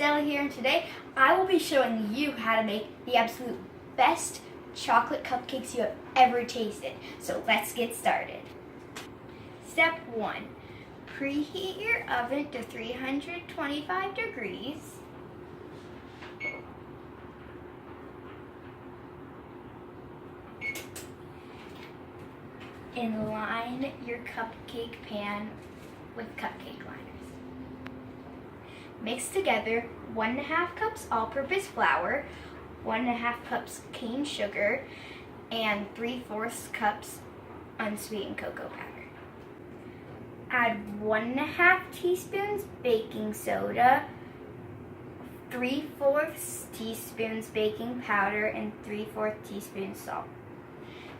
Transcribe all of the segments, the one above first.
Stella here, and today I will be showing you how to make the absolute best chocolate cupcakes you have ever tasted. So let's get started. Step 1. Preheat your oven to 325 degrees. And line your cupcake pan with cupcake liners. Mix together 1.5 cups all-purpose flour, 1.5 cups cane sugar, and 3/4 cups unsweetened cocoa powder. Add 1.5 teaspoons baking soda, 3/4 teaspoons baking powder, and 3/4 teaspoons salt.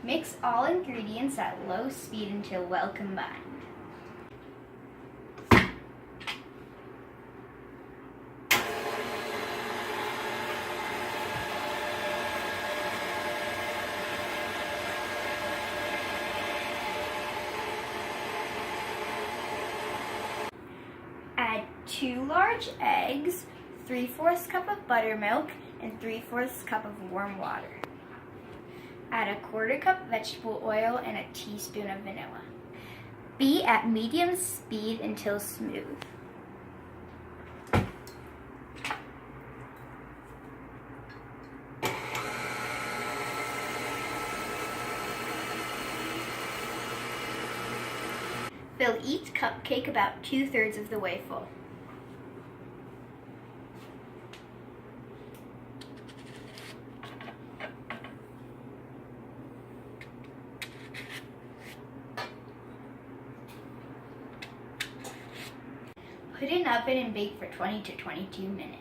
Mix all ingredients at low speed until well combined. Add 2 large eggs, 3/4 cup of buttermilk, and 3/4 cup of warm water. Add a 1/4 cup vegetable oil and a teaspoon of vanilla. Beat at medium speed until smooth. Fill each cupcake about 2/3 of the way full. Put in oven and bake for 20 to 22 minutes.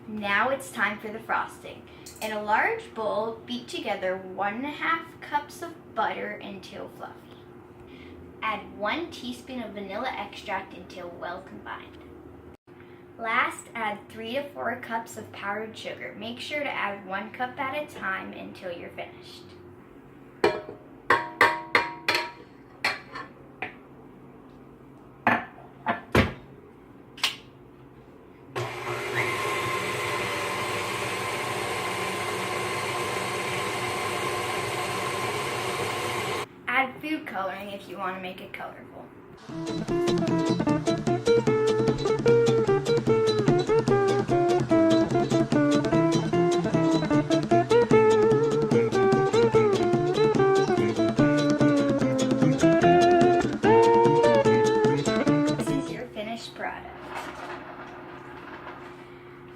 Now it's time for the frosting. In a large bowl, beat together 1.5 cups of butter until fluffy. Add 1 teaspoon of vanilla extract until well combined. Last, add 3 to 4 cups of powdered sugar. Make sure to add 1 cup at a time until you're finished. Add food coloring if you want to make it colorful. This is your finished product.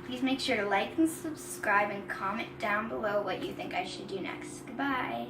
Please make sure to like and subscribe and comment down below what you think I should do next. Goodbye.